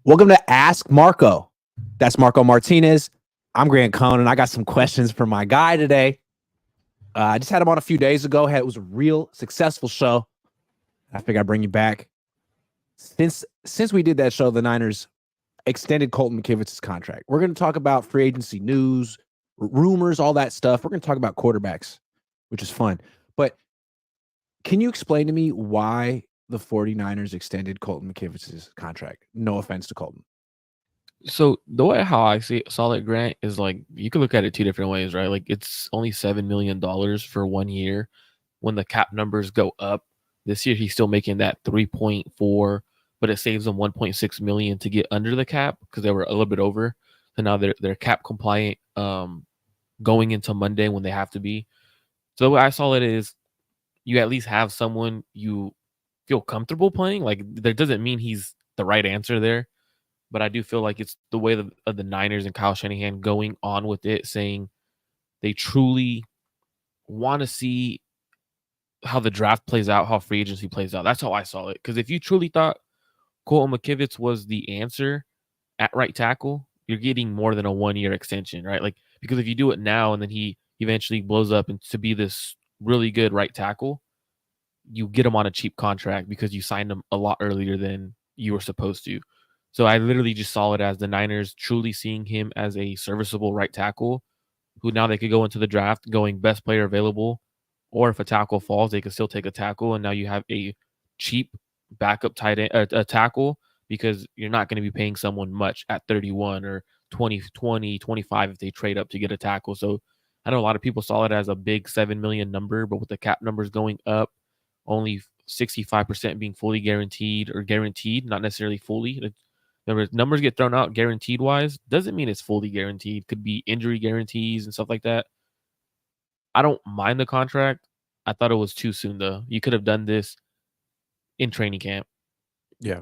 Welcome to Ask Marco. That's Marco Martinez. I'm Grant Cohn, and I got some questions for my guy today. I just had him on a few days ago. It was a real successful show. I figured I'd bring you back. Since we did that show, the Niners extended Colton McKivitz's contract. We're going to talk about free agency news, rumors, all that stuff. We're going to talk about quarterbacks, which is fun. But can you explain to me why the 49ers extended Colton McKivitz's contract? No offense to Colton. So the way how I saw it, Grant, is like you could look at it two different ways, right? Like it's only $7 million for 1 year. When the cap numbers go up this year, he's still making that 3.4, but it saves them 1.6 million to get under the cap because they were a little bit over. So now they're cap compliant going into Monday when they have to be. So the way I saw it is you at least have someone you feel comfortable playing. Like that doesn't mean he's the right answer there. But I do feel like it's the way of the Niners and Kyle Shanahan going on with it, saying they truly want to see how the draft plays out, how free agency plays out. That's how I saw it. Because if you truly thought Colton McKivitz was the answer at right tackle, you're getting more than a 1 year extension, right? Like, because if you do it now and then he eventually blows up and to be this really good right tackle, you get him on a cheap contract because you signed him a lot earlier than you were supposed to. So I literally just saw it as the Niners truly seeing him as a serviceable right tackle who now they could go into the draft going best player available, or if a tackle falls, they could still take a tackle. And now you have a cheap backup tight end, a tackle, because you're not going to be paying someone much at 31 or 25 if they trade up to get a tackle. So I know a lot of people saw it as a big 7 million number, but with the cap numbers going up, only 65% being fully guaranteed or guaranteed, not necessarily fully. Numbers get thrown out guaranteed wise, doesn't mean it's fully guaranteed. Could be injury guarantees and stuff like that. I don't mind the contract. I thought it was too soon though. You could have done this in training camp. Yeah.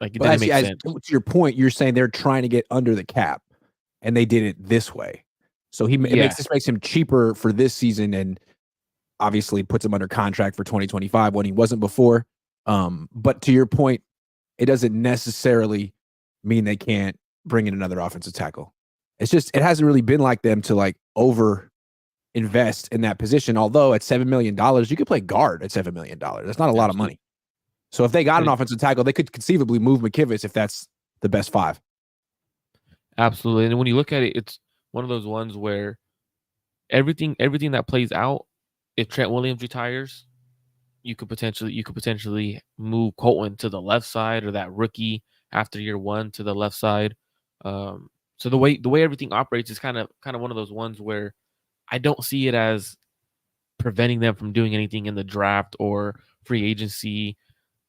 Like it But didn't make sense. to your point, you're saying they're trying to get under the cap, and they did it this way. So it makes him cheaper for this season, and obviously puts him under contract for 2025 when he wasn't before. But to your point, it doesn't necessarily mean they can't bring in another offensive tackle. It's just it hasn't really been like them to like over invest in that position. Although at $7 million, you could play guard at $7 million. That's not a lot of money. So if they got an offensive tackle, they could conceivably move McKivitz if that's the best five. Absolutely. And when you look at it, it's one of those ones where everything that plays out, if Trent Williams retires, you could potentially move Colton to the left side, or that rookie after year one to the left side. So the way everything operates is kind of one of those ones where I don't see it as preventing them from doing anything in the draft or free agency.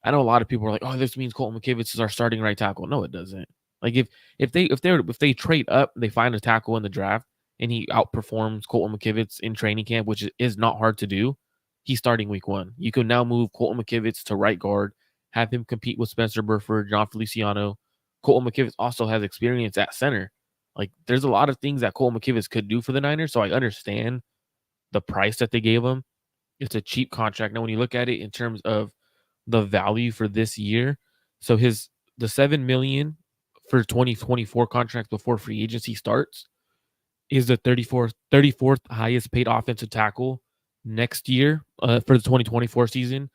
I know a lot of people are like, "Oh, this means Colton McKivitz is our starting right tackle." No, it doesn't. Like if they trade up, they find a tackle in the draft, and he outperforms Colton McKivitz in training camp, which is not hard to do. He's starting week one. You can now move Colton McKivitz to right guard, have him compete with Spencer Burford, John Feliciano. Colton McKivitz also has experience at center. Like there's a lot of things that Colton McKivitz could do for the Niners. So I understand the price that they gave him. It's a cheap contract. Now, when you look at it in terms of the value for this year, so the $7 million for 2024 contract before free agency starts is the 34th highest paid offensive tackle next year for the 2024 season.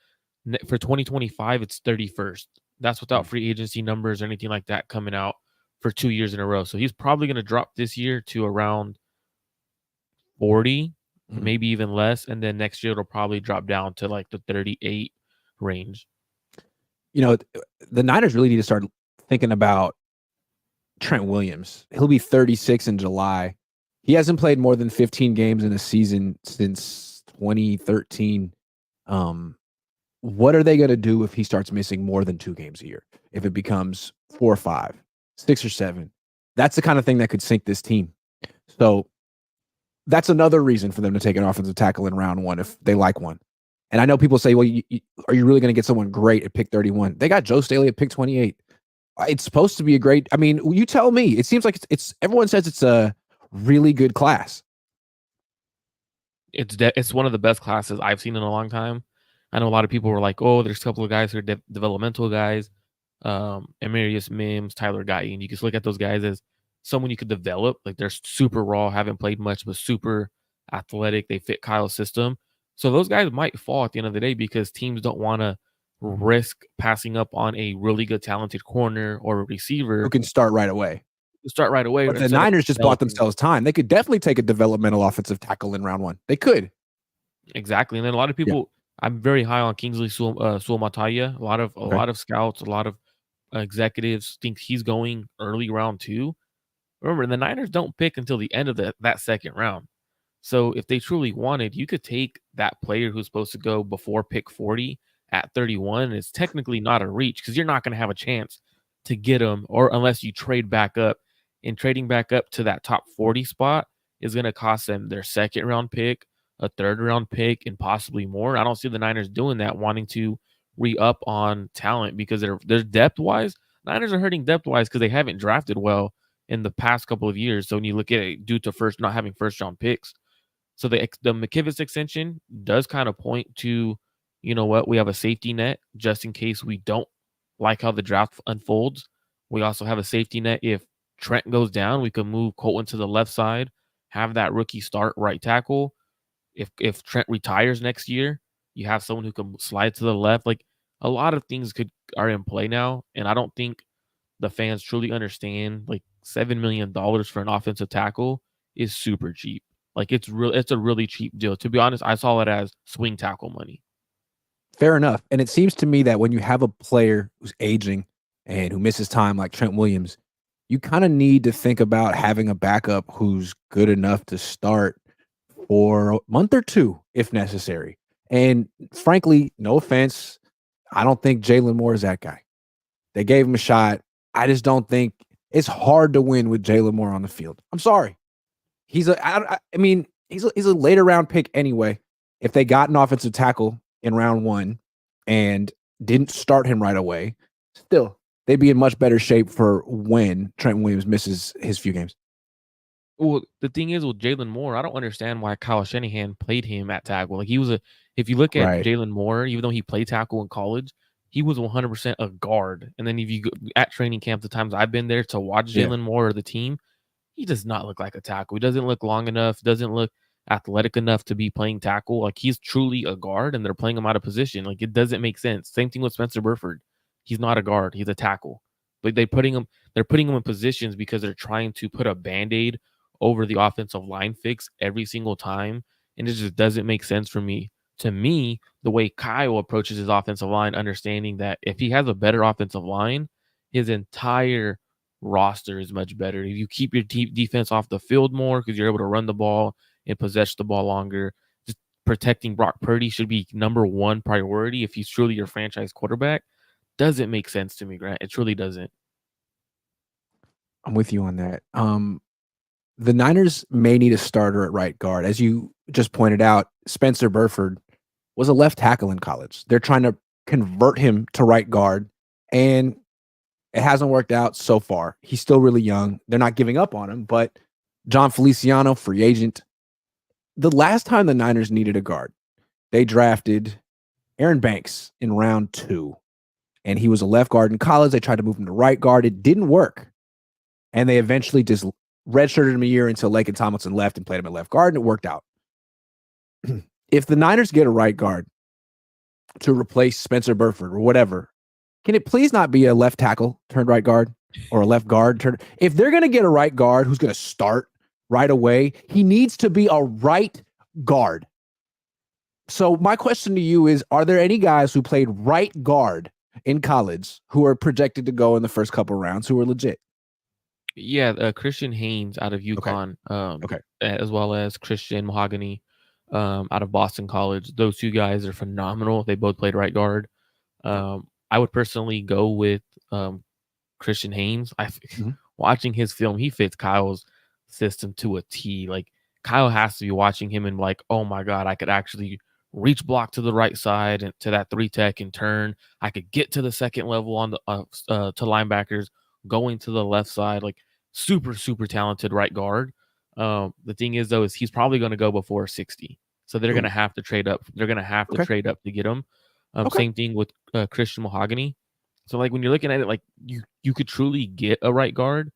For 2025, it's 31st. That's without free agency numbers or anything like that coming out for 2 years in a row. So he's probably going to drop this year to around 40, maybe even less. And then next year, it'll probably drop down to like the 38 range. You know, the Niners really need to start thinking about Trent Williams. He'll be 36 in July. He hasn't played more than 15 games in a season since 2013. What are they going to do if he starts missing more than 2 games a year? If it becomes 4 or 5, 6 or 7, that's the kind of thing that could sink this team. So that's another reason for them to take an offensive tackle in round 1 if they like one. And I know people say, well, are you really going to get someone great at pick 31? They got Joe Staley at pick 28. It's supposed to be a great, I mean, you tell me. It seems like it's everyone says it's a really good class. It's one of the best classes I've seen in a long time. I know a lot of people were like, oh, there's a couple of guys who are developmental guys. Emerius Mims, Tyler Guyton. You can look at those guys as someone you could develop. Like they're super raw, haven't played much, but super athletic. They fit Kyle's system. So those guys might fall at the end of the day because teams don't want to risk passing up on a really good, talented corner or a receiver Who can start right away. to start right away But the instead of Niners just bought developing. themselves time. They could definitely take a developmental offensive tackle in round 1. They could. Exactly. And then a lot of Yeah. people, I'm very high on Kingsley Suamataya. A Okay. lot of scouts, a lot of executives think he's going early round 2. Remember, the Niners don't pick until the end of that second round. So if they truly wanted, you could take that player who's supposed to go before pick 40 at 31. It's technically not a reach because you're not going to have a chance to get him, or unless you trade back up. And trading back up to that top 40 spot is going to cost them their second round pick, a third round pick, and possibly more. I don't see the Niners doing that, wanting to re-up on talent because they're depth wise. Niners are hurting depth wise because they haven't drafted well in the past couple of years. So when you look at it, due to not having first round picks, so the McKivitz extension does kind of point to, you know what, we have a safety net just in case we don't like how the draft unfolds. We also have a safety net if Trent goes down. We can move Colton to the left side, have that rookie start right tackle. If Trent retires next year, you have someone who can slide to the left. Like a lot of things are in play now, and I don't think the fans truly understand. Like $7 million for an offensive tackle is super cheap. Like it's a really cheap deal. To be honest, I saw it as swing tackle money. Fair enough. And it seems to me that when you have a player who's aging and who misses time like Trent Williams, you kind of need to think about having a backup who's good enough to start for a month or 2 if necessary. And frankly, no offense, I don't think Jalen Moore is that guy. They gave him a shot. I just don't think it's hard to win with Jalen Moore on the field. I'm sorry. He's a later round pick anyway. If they got an offensive tackle in round 1 and didn't start him right away, still they'd be in much better shape for when Trent Williams misses his few games. Well, the thing is with Jalen Moore, I don't understand why Kyle Shanahan played him at tackle. Like if you look at Right. Jalen Moore, even though he played tackle in college, he was 100% a guard. And then if you go at training camp, the times I've been there to watch Yeah. Jalen Moore or the team, he does not look like a tackle. He doesn't look long enough, doesn't look athletic enough to be playing tackle. Like he's truly a guard and they're playing him out of position. Like it doesn't make sense. Same thing with Spencer Burford. He's not a guard, he's a tackle. But they're putting him in positions because they're trying to put a band-aid over the offensive line fix every single time. And it just doesn't make sense for me. To me, the way Kyle approaches his offensive line, understanding that if he has a better offensive line, his entire roster is much better. If you keep your defense off the field more because you're able to run the ball and possess the ball longer, just protecting Brock Purdy should be number 1 priority if he's truly your franchise quarterback. Doesn't make sense to me, Grant. It truly doesn't. I'm with you on that. The Niners may need a starter at right guard. As you just pointed out, Spencer Burford was a left tackle in college. They're trying to convert him to right guard, and it hasn't worked out so far. He's still really young. They're not giving up on him, but John Feliciano, free agent. The last time the Niners needed a guard, they drafted Aaron Banks in round 2, and he was a left guard in college. They tried to move him to right guard. It didn't work, and they eventually just redshirted him a year until Laken Tomlinson left and played him at left guard, and it worked out. If the Niners get a right guard to replace Spencer Burford or whatever, can it please not be a left tackle turned right guard or a left guard turned? If they're going to get a right guard who's going to start right away, he needs to be a right guard. So my question to you is, are there any guys who played right guard in college who are projected to go in the first couple rounds who are legit? Yeah, Christian Haynes out of UConn, Okay. as well as Christian Mahogany out of Boston College. Those 2 guys are phenomenal. They both played right guard. I would personally go with Christian Haynes. Watching his film, he fits Kyle's system to a T. Like Kyle has to be watching him and like, oh my God, I could actually reach block to the right side and to that 3 tech and turn. I could get to the second level on the to linebackers, going to the left side. Like super, super talented right guard. The thing is though, is he's probably going to go before 60. So they're going to have to trade up. They're going to have to trade up to get him. Same thing with Christian Mahogany. So like when you're looking at it, like you could truly get a right guard,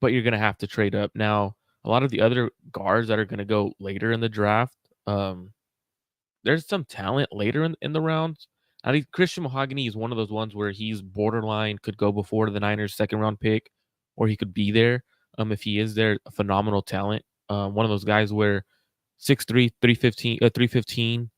but you're gonna have to trade up. Now, a lot of the other guards that are gonna go later in the draft, there's some talent later in the rounds. I think Christian Mahogany is one of those ones where he's borderline could go before the Niners' second round pick, or he could be there. If he is there, a phenomenal talent. One of those guys where 6'3", 315,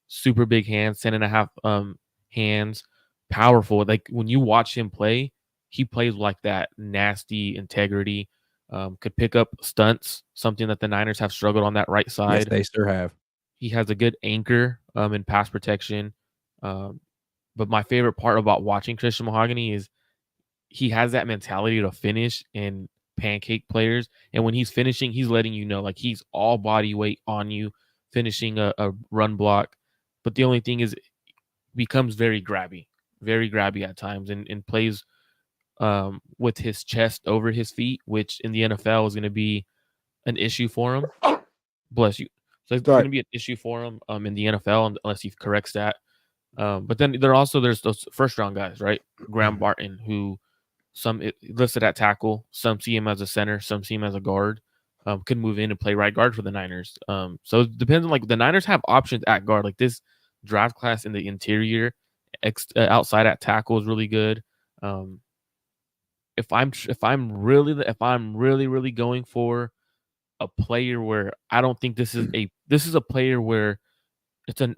super big hands, 10.5 hands, powerful. Like when you watch him play, he plays like that nasty integrity. Could pick up stunts, something that the Niners have struggled on that right Yes, side. they sure have. He has a good anchor in pass protection. But my favorite part about watching Christian Mahogany is he has that mentality to finish and pancake players. And when he's finishing, he's letting you know, like he's all body weight on you, finishing a run block. But the only thing is, it becomes very grabby at times, and plays with his chest over his feet, which in the NFL is going to be an issue for him. Bless you. So it's going to be an issue for him in the NFL unless he corrects that. But then there's those first round guys, right? Graham Barton, who listed at tackle, some see him as a center, some see him as a guard. Could move in and play right guard for the Niners. So it depends on, like, the Niners have options at guard. Like this draft class in the interior, outside at tackle is really good. If I'm really going for a player where I don't think this is a player where it's a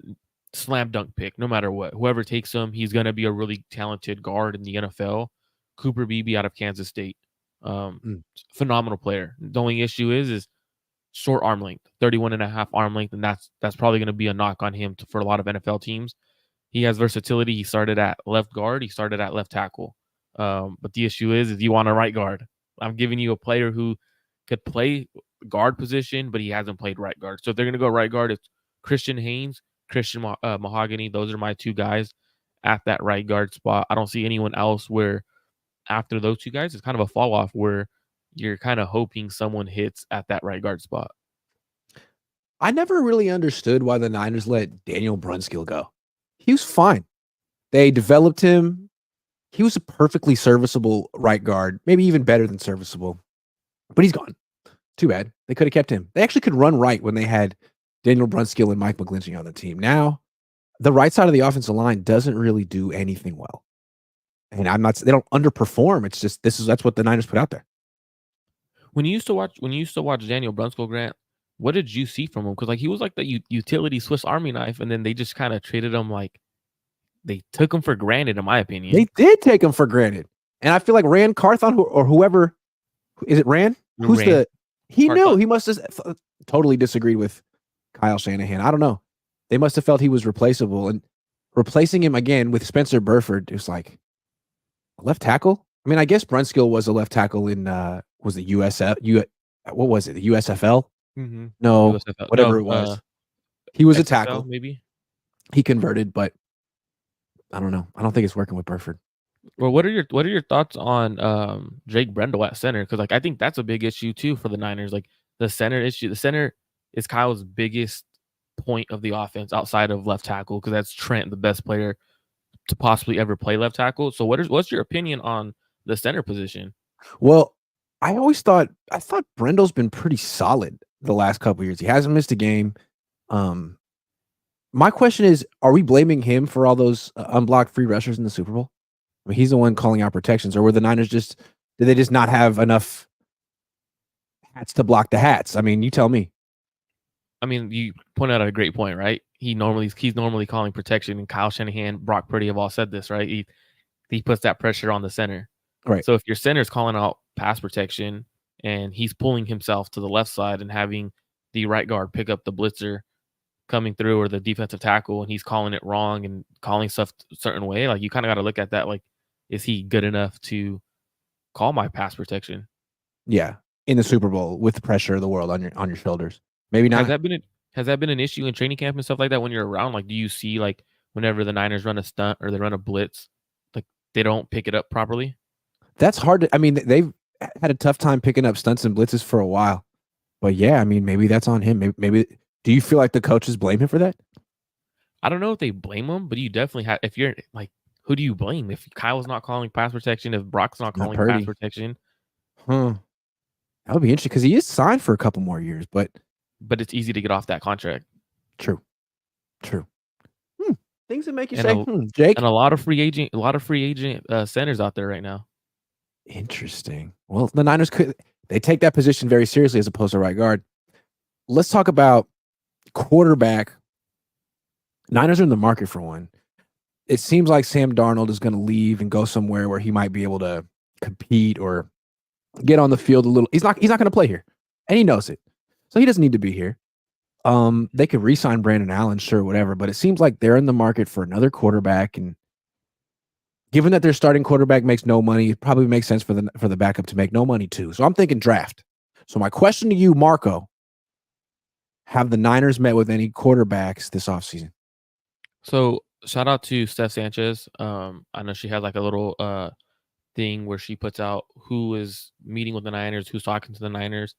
slam dunk pick, no matter what. Whoever takes him, he's going to be a really talented guard in the NFL. Cooper Beebe out of Kansas State. Phenomenal player. The only issue is short arm length, 31.5 arm length, and that's probably going to be a knock on him for a lot of NFL teams. He has versatility. He started at left guard. He started at left tackle. But the issue is you want a right guard. I'm giving you a player who could play guard position, but he hasn't played right guard. So if they're going to go right guard, it's Christian Haynes, Christian Mahogany. Those are my two guys at that right guard spot. I don't see anyone else where after those two guys, it's kind of a fall off where you're kind of hoping someone hits at that right guard spot. I never really understood why the Niners let Daniel Brunskill go. He was fine. They developed him. He was a perfectly serviceable right guard, maybe even better than serviceable, but he's gone. Too bad. They could have kept him. They actually could run right when they had Daniel Brunskill and Mike McGlinchey on the team. Now, the right side of the offensive line doesn't really do anything well. And they don't underperform. It's just that's what the Niners put out there. When you used to watch Daniel Brunskill, Grant, what did you see from him? Because like he was like the utility Swiss Army knife, and then they just kind of treated him like they took him for granted, in my opinion. They did take him for granted. And I feel like Rand Carthon or whoever, is it Rand? Who's Rand. He knew. He must have totally disagreed with Kyle Shanahan. I don't know. They must have felt he was replaceable. And replacing him again with Spencer Burford, it was like, left tackle? I mean, I guess Brunskill was a left tackle in, was it what was it? The USFL? Mm-hmm. No, USFL. whatever it was. He was XFL, a tackle. maybe. He converted, but I don't know. I don't think it's working with Burford. Well, what are your thoughts on Jake Brendel at center? Because like I think that's a big issue too for the Niners. Like the center issue. The center is Kyle's biggest point of the offense outside of left tackle, because that's Trent, the best player to possibly ever play left tackle. So what's your opinion on the center position? Well, I thought Brendel's been pretty solid the last couple of years. He hasn't missed a game. My question is, are we blaming him for all those unblocked free rushers in the Super Bowl? I mean, he's the one calling out protections, or were the Niners did they just not have enough hats to block the hats? I mean, you tell me. I mean, you point out a great point, right? He's normally calling protection, and Kyle Shanahan, Brock Purdy have all said this, right? He puts that pressure on the center. Right. So if your center is calling out pass protection and he's pulling himself to the left side and having the right guard pick up the blitzer coming through, or the defensive tackle, and he's calling it wrong and calling stuff a certain way, like you kind of got to look at that. Like, is he good enough to call my pass protection? Yeah, in the Super Bowl with the pressure of the world on your shoulders, maybe not. Has that been an issue in training camp and stuff like that when you're around? Like, do you see like whenever the Niners run a stunt or they run a blitz, like they don't pick it up properly? That's hard to. I mean, they've had a tough time picking up stunts and blitzes for a while. But yeah, I mean, maybe that's on him. Maybe. Do you feel like the coaches blame him for that? I don't know if they blame him, but you definitely have. If you're like, who do you blame? If Kyle's not calling pass protection, if Brock's not calling pass Purdy. protection, Huh. That would be interesting because he is signed for a couple more years, but it's easy to get off that contract. true. Things that make you And say, Jake. And a lot of free agent centers out there right now. Interesting. Well, the Niners they take that position very seriously as opposed to right guard. Let's talk about quarterback. Niners are in the market for one. It seems like Sam Darnold is going to leave and go somewhere where he might be able to compete or get on the field a little. He's not going to play here, and he knows it, so he doesn't need to be here. They could re-sign Brandon Allen, sure, whatever, but it seems like they're in the market for another quarterback, and given that their starting quarterback makes no money, it probably makes sense for the backup to make no money too. So I'm thinking draft. So my question to you, Marco, have the Niners met with any quarterbacks this offseason? So shout out to Steph Sanchez. I know she had like a little thing where she puts out who is meeting with the Niners, who's talking to the Niners.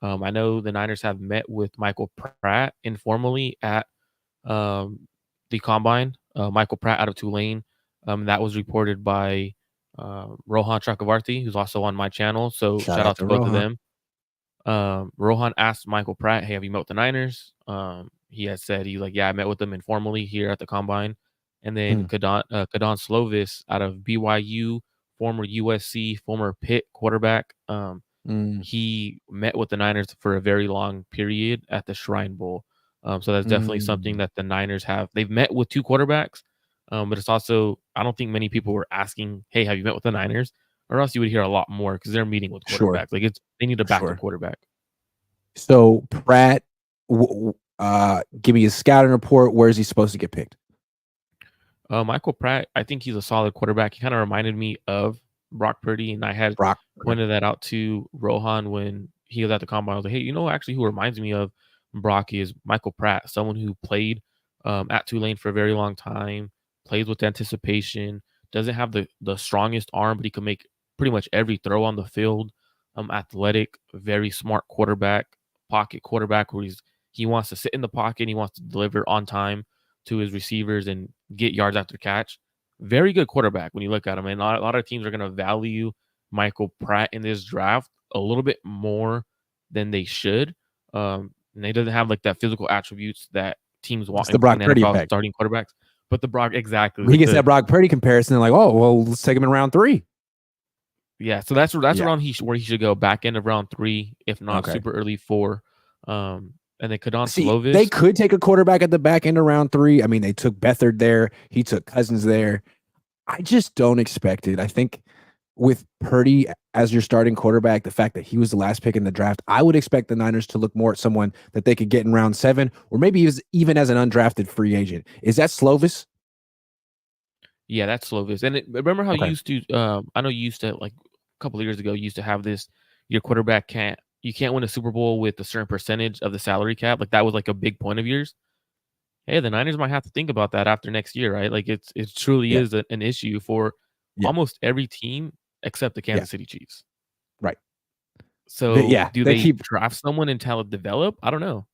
I know the Niners have met with Michael Pratt informally at the Combine. Michael Pratt out of Tulane. That was reported by Rohan Chakravarti, who's also on my channel. So shout out to both of them. Rohan asked Michael Pratt, "Hey, have you met with the Niners?" He had said he's like, "Yeah, I met with them informally here at the Combine." And then Kedon Slovis out of BYU, former USC, former Pitt quarterback. He met with the Niners for a very long period at the Shrine Bowl. So that's definitely something that the Niners have. They've met with two quarterbacks, but it's also, I don't think many people were asking, "Hey, have you met with the Niners?" Or else you would hear a lot more because they're meeting with quarterbacks. Like they need a backup quarterback. So Pratt, give me a scouting report. Where is he supposed to get picked? Michael Pratt, I think he's a solid quarterback. He kind of reminded me of Brock Purdy, and I had pointed that out to Rohan when he was at the Combine. I was like, "Hey, actually who reminds me of Brock is Michael Pratt, someone who played at Tulane for a very long time, plays with anticipation, doesn't have the strongest arm, but he can make pretty much every throw on the field. Athletic, very smart quarterback, pocket quarterback where he wants to sit in the pocket and he wants to deliver on time to his receivers and get yards after catch. Very good quarterback when you look at him. And a lot of teams are going to value Michael Pratt in this draft a little bit more than they should. And he doesn't have like that physical attributes that teams want in NFL starting quarterbacks. But the Brock, exactly. He gets that Brock Purdy comparison. They're like, oh, well, let's take him in round 3. Yeah, so that's around where he should go, back end of round 3, if not super early 4. And then Kedon Slovis. They could take a quarterback at the back end of round 3. I mean, they took Beathard there. He took Cousins there. I just don't expect it. I think with Purdy as your starting quarterback, the fact that he was the last pick in the draft, I would expect the Niners to look more at someone that they could get in round 7, or maybe even as an undrafted free agent. Is that Slovis? Yeah, that's Slovis. And remember how you used to, I know you used to, like a couple of years ago, you used to have this, your quarterback can't win a Super Bowl with a certain percentage of the salary cap. Like that was like a big point of yours. Hey, the Niners might have to think about that after next year, right? Like it truly is an issue for almost every team except the Kansas City Chiefs. Right. So do they draft someone and talent develop? I don't know.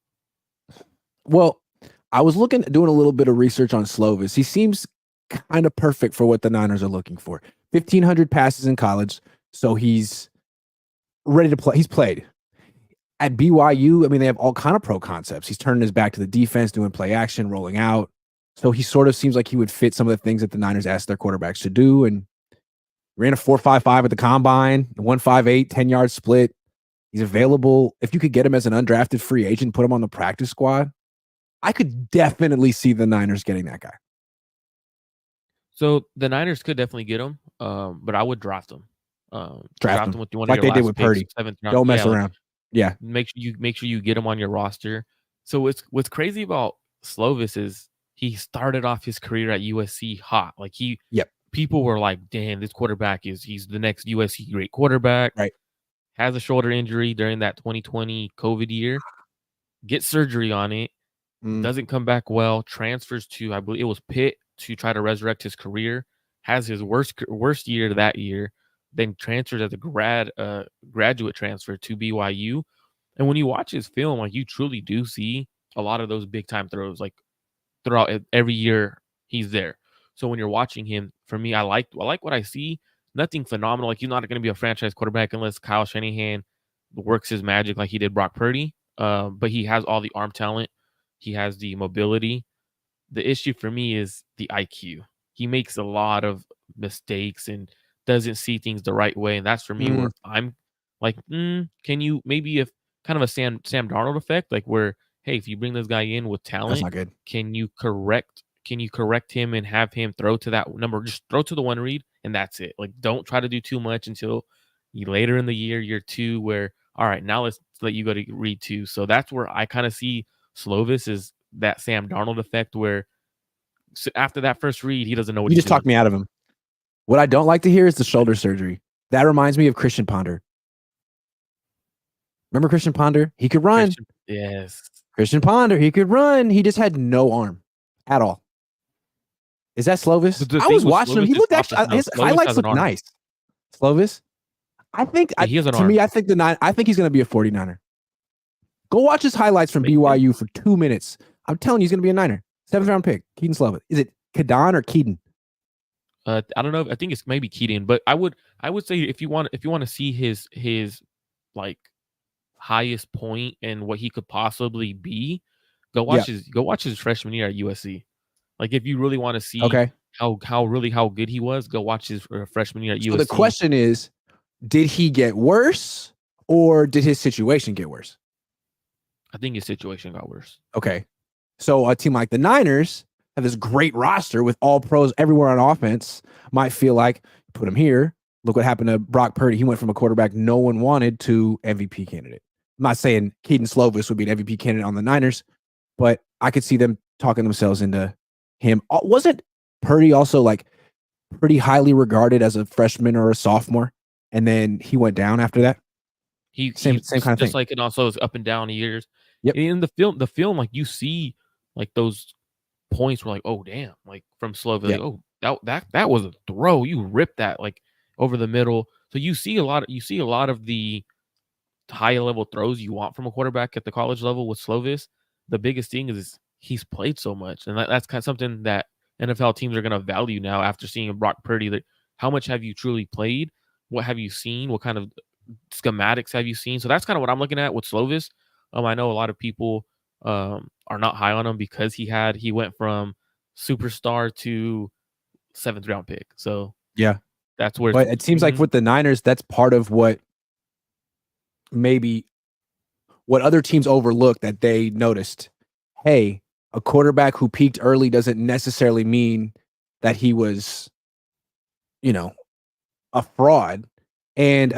Well, I was doing a little bit of research on Slovis. He seems kind of perfect for what the Niners are looking for. 1,500 passes in college. So he's ready to play. He's played. At BYU, I mean, they have all kind of pro concepts. He's turning his back to the defense, doing play action, rolling out. So he sort of seems like he would fit some of the things that the Niners asked their quarterbacks to do. And ran a 4.55 at the Combine, 1.58, 10-yard split. He's available. If you could get him as an undrafted free agent, put him on the practice squad, I could definitely see the Niners getting that guy. So the Niners could definitely get him, but I would draft him. Draft him with one like of your they did with Purdy. 7th round. Don't mess around. Yeah. Make sure you get him on your roster. So what's crazy about Slovis is he started off his career at USC hot. Like people were like, damn, this quarterback he's the next USC great quarterback. Right. Has a shoulder injury during that 2020 COVID year. Gets surgery on it. Doesn't come back well. Transfers to, I believe it was Pitt, to try to resurrect his career. Has his worst year that year. Then transfers as a graduate transfer to BYU. And when you watch his film, like you truly do see a lot of those big time throws, like throughout every year he's there. So when you're watching him, for me, I like what I see. Nothing phenomenal. Like, he's not going to be a franchise quarterback unless Kyle Shanahan works his magic like he did Brock Purdy. But he has all the arm talent. He has the mobility. The issue for me is the IQ. He makes a lot of mistakes and doesn't see things the right way. And that's for me where I'm like, can you maybe, if kind of a Sam Darnold effect, like where, hey, if you bring this guy in with That's talent, not good. can you correct him and have him throw to that number? Just throw to the one read and that's it. Like, don't try to do too much until later in the year 2, where, all right, now let's let you go to read 2. So that's where I kind of see Slovis is that Sam Darnold effect, where after that first read, he doesn't know what You he's just talked me out of him. What I don't like to hear is the shoulder surgery. That reminds me of Christian Ponder. Remember Christian Ponder? He could run. Yes. Christian Ponder, he could run. He just had no arm at all. Is that Slovis? I was watching him. He looked actually, his highlights look nice. Slovis? I think, he has an to arm. me, I think he's going to be a 49er. Go watch his highlights from BYU for 2 minutes. I'm telling you, he's going to be a Niner. 7th round pick. Kedon Slovis. Is it Kedon or Kedon? I don't know. I think it's maybe Kedon, but I would say if you want to see his like highest point and what he could possibly be, go watch his freshman year at USC. Like, if you really want to see how good he was, go watch his freshman year at USC. So the question is, did he get worse or did his situation get worse? I think his situation got worse. Okay. So a team like the Niners have this great roster with all pros everywhere on offense, might feel like, put him here. Look what happened to Brock Purdy. He went from a quarterback no one wanted to MVP candidate. I'm not saying Kedon Slovis would be an MVP candidate on the Niners, but I could see them talking themselves into him. Wasn't Purdy also like pretty highly regarded as a freshman or a sophomore, and then he went down after that? Same kind of thing. Just like it also is up and down years. Yep. In the film, like, you see like those points where, like, oh damn, like from Slovis, like, oh that was a throw. You ripped that like over the middle. So you see a lot of the high level throws you want from a quarterback at the college level with Slovis. The biggest thing is he's played so much, and that's kind of something that NFL teams are going to value now after seeing Brock Purdy. That how much have you truly played? What have you seen? What kind of schematics have you seen? So that's kind of what I'm looking at with Slovis. I know a lot of people are not high on him because he went from superstar to 7th round pick. So yeah, that's where. But it seems like with the Niners, that's part of what maybe what other teams overlook that they noticed. Hey, a quarterback who peaked early doesn't necessarily mean that he was, a fraud. And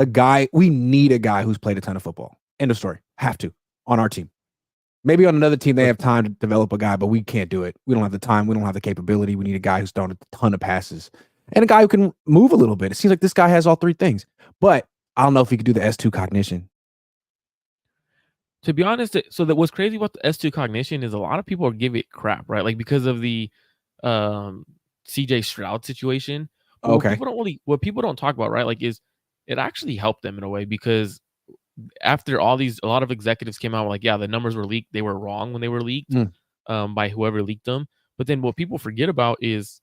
we need a guy who's played a ton of football. End of story. Have to on our team. Maybe on another team, they have time to develop a guy, but we can't do it. We don't have the time. We don't have the capability. We need a guy who's thrown a ton of passes and a guy who can move a little bit. It seems like this guy has all 3 things, but I don't know if he could do the S2 cognition. To be honest, so that what's crazy about the S2 cognition is a lot of people give it crap, right? Like, because of the CJ Stroud situation. Okay. What people don't talk about, right? Like, is it actually helped them in a way, because after a lot of executives came out like, yeah, the numbers were leaked. They were wrong when they were leaked by whoever leaked them. But then what people forget about is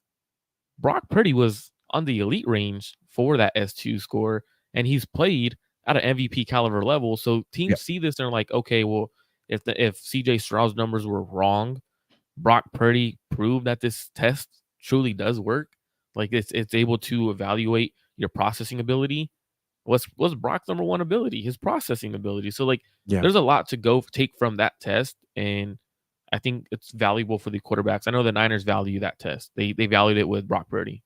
Brock Purdy was on the elite range for that S2 score, and he's played at an MVP caliber level. So teams see this and they're like, okay, well, if CJ Stroud's numbers were wrong, Brock Purdy proved that this test truly does work. Like, it's able to evaluate your processing ability. What's Brock's number one ability? His processing ability. So, like, there's a lot to go take from that test, and I think it's valuable for the quarterbacks. I know the Niners value that test. They valued it with Brock Purdy.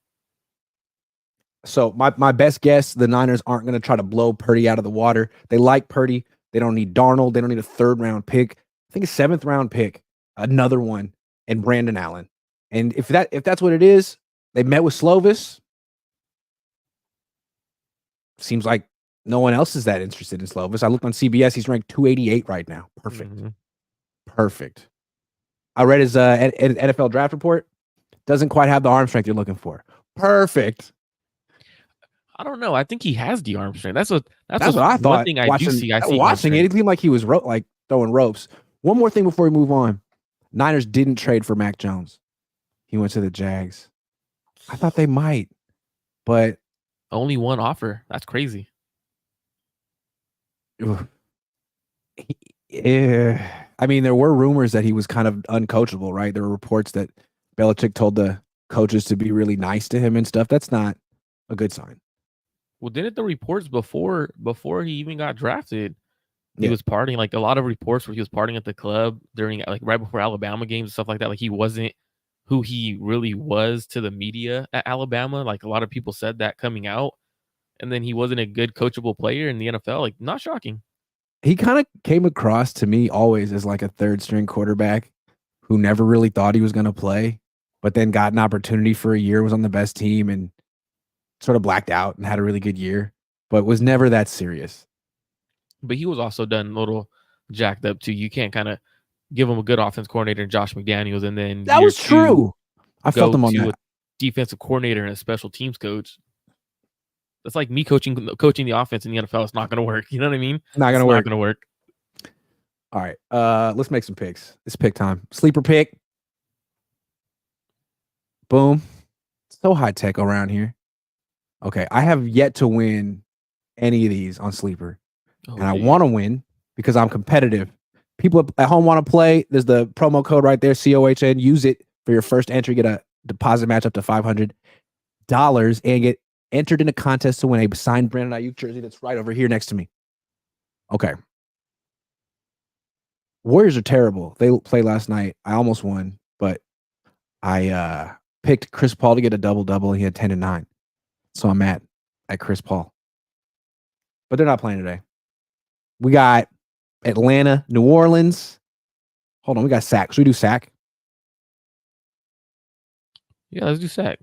So my best guess, the Niners aren't going to try to blow Purdy out of the water. They like Purdy. They don't need Darnold. They don't need a 3rd round pick. I think a 7th round pick, another one, and Brandon Allen. And if that's what it is, they met with Slovis. Seems like no one else is that interested in Slovis. I looked on CBS. He's ranked 288 right now. Perfect. Mm-hmm. Perfect. I read his NFL draft report. Doesn't quite have the arm strength you're looking for. Perfect. I don't know. I think he has the arm strength. That's what I thought. One thing I do see. I see watching it. It seemed like he was like throwing ropes. One more thing before we move on. Niners didn't trade for Mac Jones. He went to the Jags. I thought they might, but Only one offer. That's crazy. I mean, there were rumors that he was kind of uncoachable, right? There were reports that Belichick told the coaches to be really nice to him and stuff. That's not a good sign. Well, didn't the reports before he even got drafted, he Yeah. was partying? Like a lot of reports where he was partying at the club during like right before Alabama games and stuff like that. Like he wasn't who he really was to the media at Alabama. Like a lot of people said that coming out, and then he wasn't a good coachable player in the NFL. Like not shocking. He kind of came across to me always as like a third string quarterback who never really thought he was going to play, but then got an opportunity for a year, was on the best team and sort of blacked out and had a really good year, but was never that serious. But he was also done a little jacked up too. You can't kind of give him a good offense coordinator in Josh McDaniels and then That was true. I felt him on to that. a defensive coordinator and a special teams coach. That's like me coaching the offense in the NFL. It's not going to work. You know what I mean? Not going to It's work. not going to work. All right. Let's make some picks. It's pick time. Sleeper pick. Boom. So high tech around here. Okay. I have yet to win any of these on Sleeper. And I want to win because I'm competitive. People at home want to play. There's the promo code right there, COHN. Use it for your first entry. Get a deposit match up to $500 and get entered in a contest to win a signed Brandon Aiyuk jersey that's right over here next to me. Okay. Warriors are terrible. They played last night. I almost won, but I picked Chris Paul to get a double-double. He had 10 and 9. So I'm at Chris Paul. But they're not playing today. We got Atlanta, New Orleans. Hold on, we got Sack. Should we do Sack? Yeah, let's do Sack.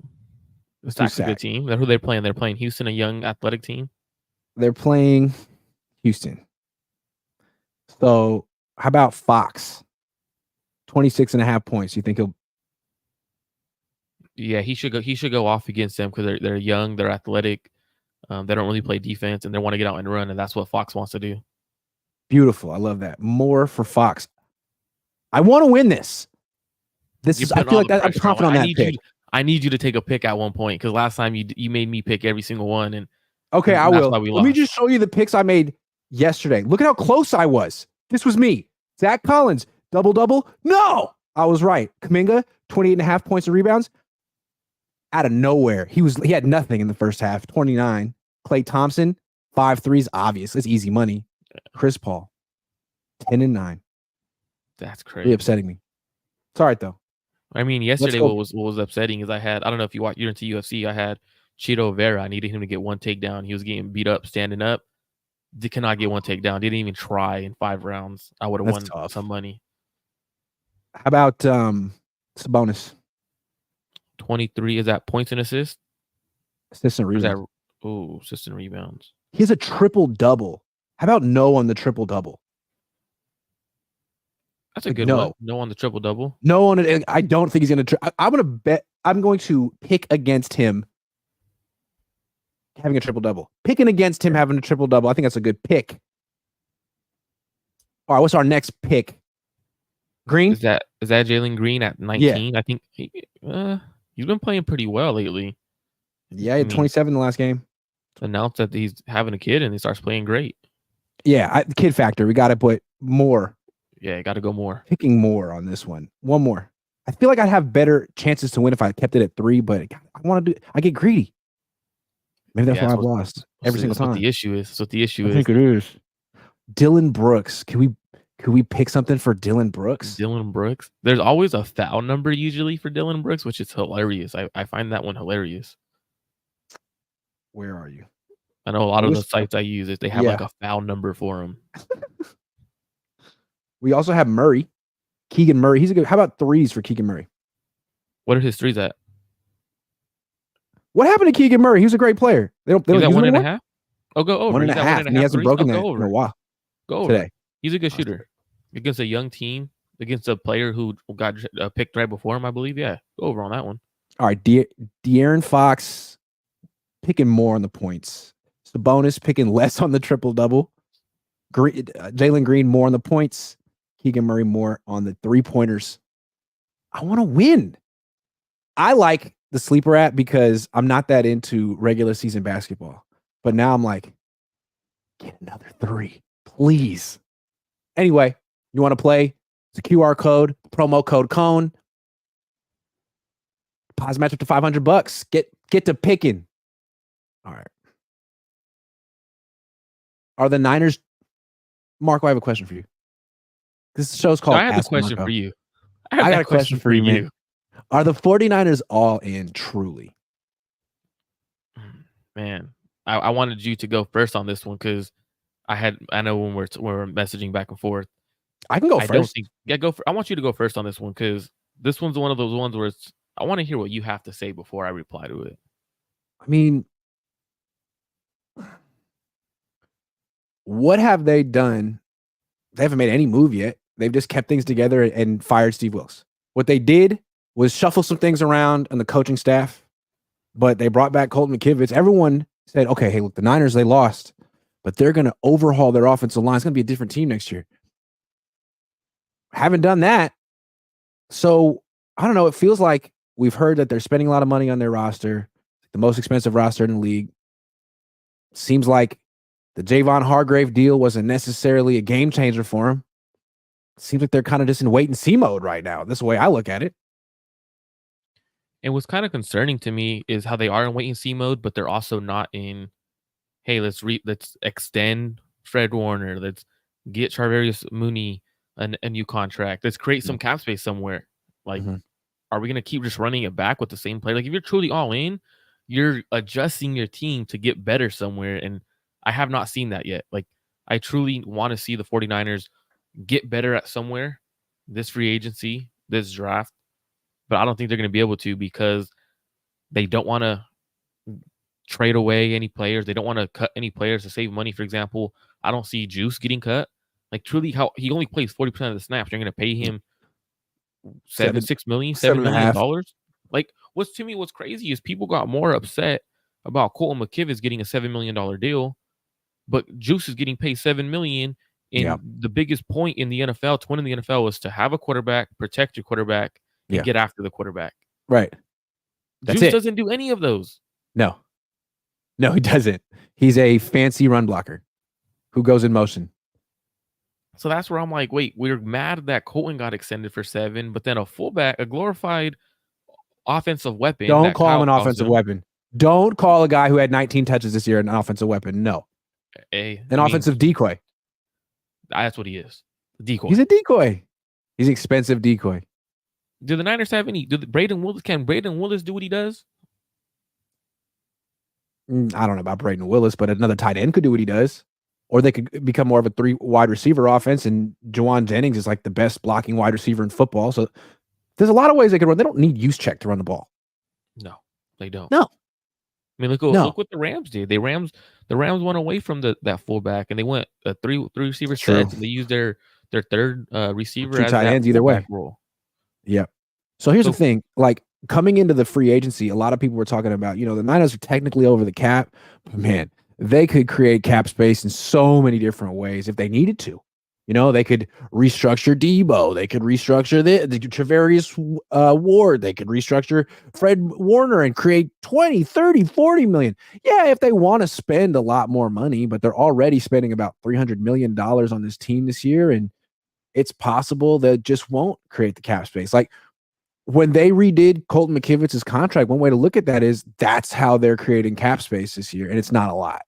Sack's a good team. Who they're playing? They're playing Houston, a young athletic team. They're playing Houston. So how about Fox? 26.5 points. You think he'll? Yeah, he should go off against them because they're young, they're athletic. They don't really play defense, and they want to get out and run, and that's what Fox wants to do. Beautiful. I love that. More for Fox. I want to win this. I feel like I'm confident on that pick. I need you to take a pick at one point because last time you made me pick every single one. And okay, I will. Let me just show you the picks I made yesterday. Look at how close I was. This was me. Zach Collins, double-double. No, I was right. Kuminga, 28.5 points and rebounds. Out of nowhere. He had nothing in the first half. 29. Klay Thompson, 5 threes. Obvious. It's easy money. Chris Paul, 10 and 9. That's crazy. Really upsetting me. It's all right though. I mean, yesterday what was upsetting is I don't know if you're into UFC. I had Chito Vera. I needed him to get one takedown. He was getting beat up standing up. They cannot get one takedown. Didn't even try in 5 rounds. I would have won some money. How about Sabonis? 23. Is that points and assists? Assists and rebounds. Assists and rebounds. He has a triple-double. How about no on the triple-double? That's a good one. No on the triple-double. No on it. I don't think he's going to. I'm going to bet. I'm going to pick against him having a triple-double. Picking against him having a triple-double. I think that's a good pick. All right, what's our next pick? Green? Is that Jalen Green at 19? Yeah. I think he's been playing pretty well lately. Yeah, he had 27 in the last game. Announced that he's having a kid and he starts playing great. Yeah, kid factor. We got to put more. Yeah, got to go more. Picking more on this one. One more. I feel like I'd have better chances to win if I kept it at 3, but I get greedy. Maybe that's why I've lost every single time. That's what the issue is. I think it is. Dylan Brooks. Can we pick something for Dylan Brooks? Dylan Brooks. There's always a foul number usually for Dylan Brooks, which is hilarious. I find that one hilarious. Where are you? I know a lot of the sites I use they have like a foul number for him. We also have Murray, Keegan Murray. He's a good. How about threes for Keegan Murray? What are his threes at? What happened to Keegan Murray? He was a great player. They don't use 1.5. Oh, go over. 1.5. And he hasn't broken that in a while. Go over today. He's a good shooter against a young team, against a player who got picked right before him, I believe. Yeah, go over on that one. All right, De'Aaron Fox picking more on the points. Sabonis picking less on the triple-double. Jalen Green more on the points. Keegan Murray more on the 3-pointers. I want to win. I like the sleeper at because I'm not that into regular season basketball. But now I'm like, get another 3, please. Anyway, you want to play? It's a QR code, promo code Cohn. Pause match up to $500. Get to picking. All right. Are the Niners? Marco, I have a question for you. This show's called I have Ask a question Marco. for you. I got a question for you, man. Are the 49ers all in truly? Man, I wanted you to go first on this one because I know when we're messaging back and forth. I can go I first. don't think I want you to go first on this one because this one's one of those ones where I want to hear what you have to say before I reply to it. I mean, what have they done? They haven't made any move yet. They've just kept things together and fired Steve Wilkes. What they did was shuffle some things around on the coaching staff, but they brought back Colton McKivitz. Everyone said, okay, hey, look, the Niners, they lost, but they're going to overhaul their offensive line. It's going to be a different team next year. Haven't done that. So, I don't know. It feels like we've heard that they're spending a lot of money on their roster, the most expensive roster in the league. Seems like the Javon Hargrave deal wasn't necessarily a game changer for him. Seems like they're kind of just in wait and see mode right now. This is the way I look at it. And what's kind of concerning to me is how they are in wait and see mode, but they're also not in, hey, let's extend Fred Warner. Let's get Charvarius Mooney a new contract. Let's create some cap space somewhere. Like, are we going to keep just running it back with the same player? Like, if you're truly all in, you're adjusting your team to get better somewhere. And I have not seen that yet. Like, I truly want to see the 49ers get better at somewhere this free agency, this draft. But I don't think they're going to be able to because they don't want to trade away any players. They don't want to cut any players to save money. For example, I don't see Juice getting cut. Like, truly, how he only plays 40% of the snaps. You're going to pay him $6 million, $7 million. Like, what's crazy is people got more upset about Colton McKivitz getting a $7 million deal, but Juice is getting paid $7 million. And the biggest point in the NFL, to win in the NFL, was to have a quarterback, protect your quarterback, and get after the quarterback. Right. Juice doesn't do any of those. No, he doesn't. He's a fancy run blocker who goes in motion. So that's where I'm like, wait, we're mad that Colton got extended for 7, but then a fullback, a glorified offensive weapon. Don't call him an offensive weapon. Don't call a guy who had 19 touches this year an offensive weapon. No. An offensive decoy. That's what he is. Decoy. He's a decoy. He's an expensive decoy. Do the Niners have any? Can Brandon Willis do what he does? I don't know about Brandon Willis, but another tight end could do what he does. Or they could become more of a 3 wide receiver offense, and Juwan Jennings is like the best blocking wide receiver in football. So there's a lot of ways they could run. They don't need Juszczyk to run the ball. No, they don't. No. I mean, look what the Rams did. The Rams went away from that fullback, and they went a three receiver set, and they used their third receiver 2 as tight that ends either way. Role. Yeah. So here's the thing. Like, coming into the free agency, a lot of people were talking about, the Niners are technically over the cap, but man, they could create cap space in so many different ways if they needed to. They could restructure Debo. They could restructure the Travarius Ward. They could restructure Fred Warner and create 20, 30, 40 million. Yeah, if they want to spend a lot more money, but they're already spending about $300 million on this team this year, and it's possible that just won't create the cap space. Like, when they redid Colton McKivitz's contract, one way to look at that is that's how they're creating cap space this year, and it's not a lot.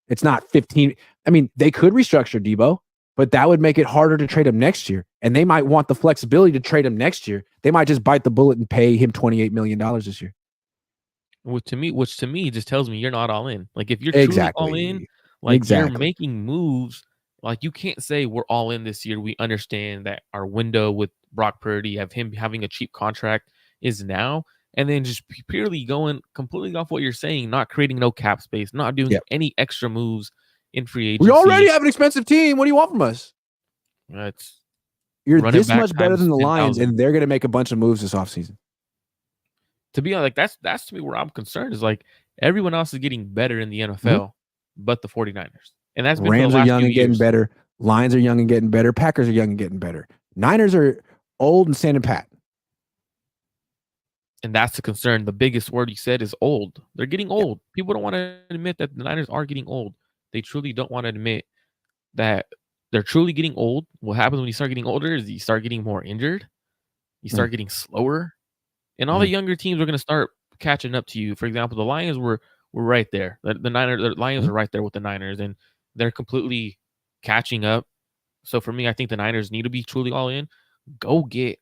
It's not 15. I mean, they could restructure Debo, but that would make it harder to trade him next year, and they might want the flexibility to trade him next year. They might just bite the bullet and pay him $28 million this year. Which to me just tells me you're not all in. Like, if you're truly all in, like you're making moves. Like, you can't say we're all in this year. We understand that our window with Brock Purdy, of him having a cheap contract, is now, and then just purely going completely off what you're saying, not creating no cap space, not doing any extra moves in free agency. We already have an expensive team. What do you want from us? You're this much better than the 10, Lions, and they're going to make a bunch of moves this offseason. To be honest, like that's to me where I'm concerned, is like everyone else is getting better in the NFL, but the 49ers. And that's been Rams for the last are young few and years. getting better. Lions are young and getting better. Packers are young and getting better. Niners are old and standing pat. And that's the concern. The biggest word you said is old. They're getting old. People don't want to admit that the Niners are getting old. They truly don't want to admit that they're truly getting old. What happens when you start getting older is you start getting more injured. You start getting slower. And all the younger teams are going to start catching up to you. For example, the Lions were right there. The Lions are right there with the Niners, and they're completely catching up. So for me, I think the Niners need to be truly all in. Go get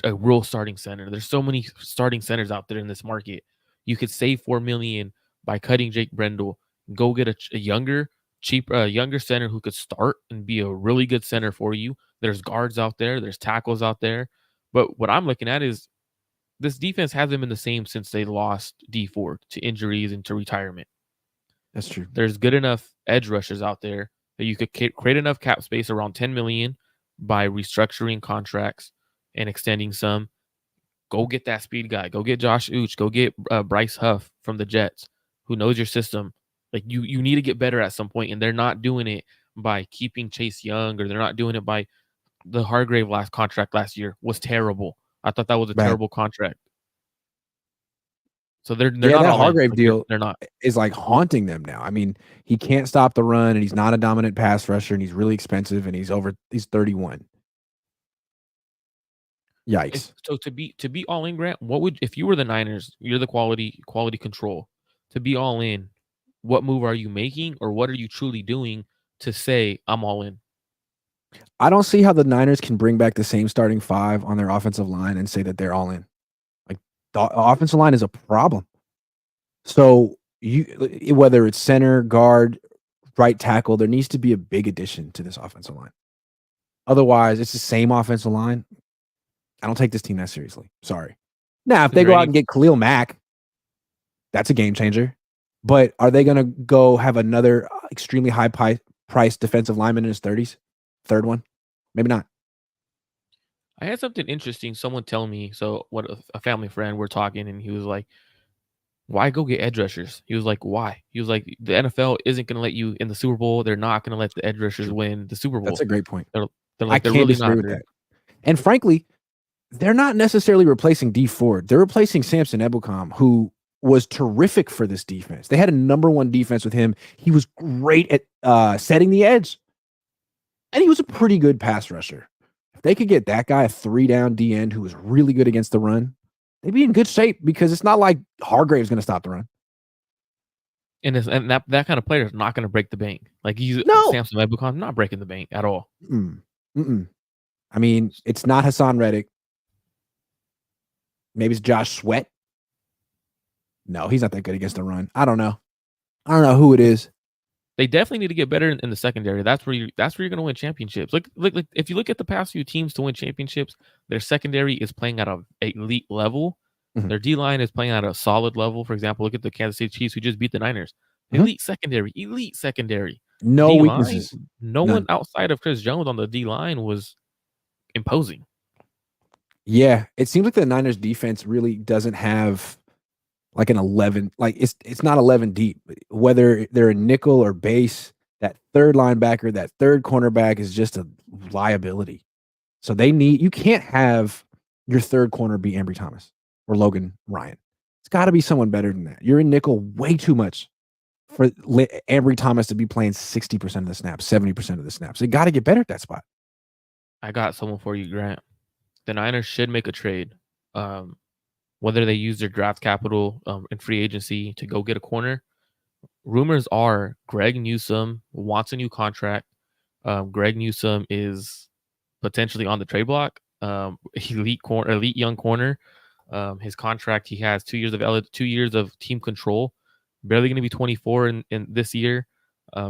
a real starting center. There's so many starting centers out there in this market. You could save $4 million by cutting Jake Brendel. Go get a younger, younger center who could start and be a really good center for you. There's guards out there. There's tackles out there. But what I'm looking at is this defense hasn't been the same since they lost D Ford to injuries and to retirement. That's true. There's good enough edge rushers out there that you could create enough cap space around $10 million by restructuring contracts and extending some. Go get that speed guy. Go get Josh Uch. Go get Bryce Huff from the Jets, who knows your system. Like you need to get better at some point, and they're not doing it by keeping Chase Young, or they're not doing it by the Hargrave contract last year was terrible. I thought that was a terrible contract. So they're not that Hargrave deal. They're not is like haunting them now. I mean, he can't stop the run, and he's not a dominant pass rusher, and he's really expensive, and he's 31. Yikes. So to be all in, Grant, what would, if you were the Niners, you're the quality control, to be all in, what move are you making, or what are you truly doing to say I'm all in? I don't see how the Niners can bring back the same starting five on their offensive line and say that they're all in. Like, the offensive line is a problem. So whether it's center, guard, right tackle, there needs to be a big addition to this offensive line. Otherwise, it's the same offensive line. I don't take this team that seriously. Sorry. Now, if they go out and get Khalil Mack, that's a game changer. But are they going to go have another extremely high-priced defensive lineman in his 30s? Third one? Maybe not. I had something interesting. Someone tell me, so what, a family friend, we're talking, and he was like, why go get edge rushers? He was like, why? He was like, the NFL isn't going to let you in the Super Bowl. They're not going to let the edge rushers win the Super Bowl. That's a great point. They're I can't really disagree with that. And frankly, they're not necessarily replacing D Ford. They're replacing Samson Ebukam, who was terrific for this defense. They had a number one defense with him. He was great at setting the edge. And he was a pretty good pass rusher. If they could get that guy, a 3-down D end who was really good against the run, they'd be in good shape, because it's not like Hargrave's going to stop the run. And that kind of player is not going to break the bank. Like Samson Ebukam, not breaking the bank at all. I mean, it's not Hassan Reddick. Maybe it's Josh Sweat. No, he's not that good against the run. I don't know who it is. They definitely need to get better in the secondary. That's where you're going to win championships. Like if you look at the past few teams to win championships, their secondary is playing at an elite level. Mm-hmm. Their D-line is playing at a solid level. For example, look at the Kansas City Chiefs, who just beat the Niners. Elite secondary. No D-line, weaknesses. None. One outside of Chris Jones on the D-line was imposing. Yeah, it seems like the Niners defense really doesn't have like an 11, like it's not 11 deep. Whether they're a nickel or base, that third linebacker, that third cornerback is just a liability. So you can't have your third corner be Ambry Thomas or Logan Ryan. It's got to be someone better than that. You're in nickel way too much for Ambry Thomas to be playing 60% of the snaps, 70% of the snaps. They got to get better at that spot. I got someone for you, Grant. The Niners should make a trade. Whether they use their draft capital in free agency to go get a corner. Rumors are Greg Newsome wants a new contract. Greg Newsome is potentially on the trade block. Elite young corner. His contract, he has 2 years of team control. Barely going to be 24 in this year.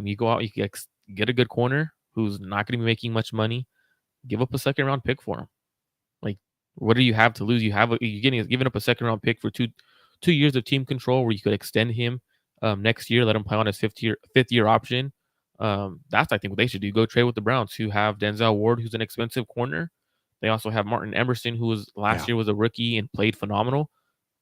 You go out, you get a good corner who's not going to be making much money. Give up a second round pick for him. Like, what do you have to lose? You're giving up a second round pick for two years of team control, where you could extend him next year, let him play on his fifth year option. That's, I think, what they should do. Go trade with the Browns, who have Denzel Ward, who's an expensive corner. They also have Martin Emerson, who was last year was a rookie and played phenomenal.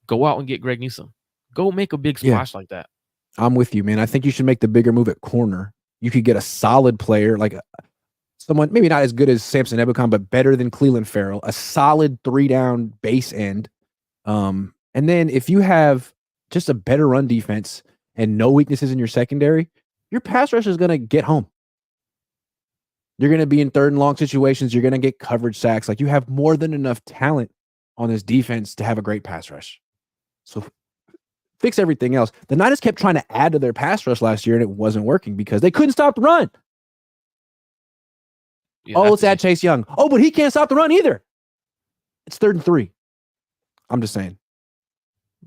Go out and get Greg Newsome. Go make a big splash like that. I'm with you, man. I think you should make the bigger move at corner. You could get a solid player, like someone maybe not as good as Samson Ebukam, but better than Cleveland Farrell, a solid 3-down base end And then if you have just a better run defense and no weaknesses in your secondary, your pass rush is going to get home. You're going to be in third and long situations. You're going to get coverage sacks. Like, you have more than enough talent on this defense to have a great pass rush. So fix everything else. The Niners kept trying to add to their pass rush last year, and it wasn't working because they couldn't stop the run. Yeah, let's add Chase Young. Oh, but he can't stop the run either. It's 3rd and 3. I'm just saying.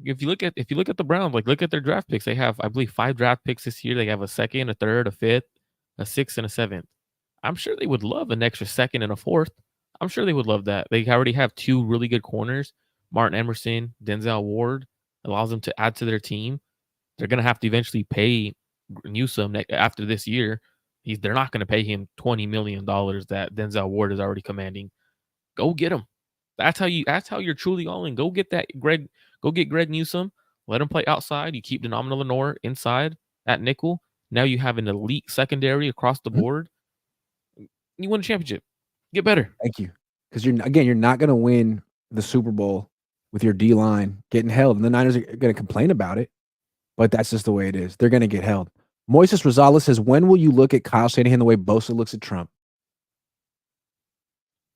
If you look at the Browns, like, look at their draft picks. They have, I believe, 5 draft picks this year. They have a 2nd, a 3rd, a 5th, a 6th, and a 7th. I'm sure they would love an extra 2nd and a 4th. I'm sure they would love that. They already have 2 really good corners, Martin Emerson, Denzel Ward. Allows them to add to their team. They're going to have to eventually pay Newsome after this year. They're not going to pay him $20 million that Denzel Ward is already commanding. Go get him. That's how you're truly all in. Go get Greg Newsome. Let him play outside. You keep Denominal Lenore inside at nickel. Now you have an elite secondary across the board. You win a championship. Get better. Thank you. Because you're not going to win the Super Bowl with your D-line getting held. And the Niners are going to complain about it, but that's just the way it is. They're going to get held. Moises Rosales says, when will you look at Kyle Shanahan the way Bosa looks at Trump?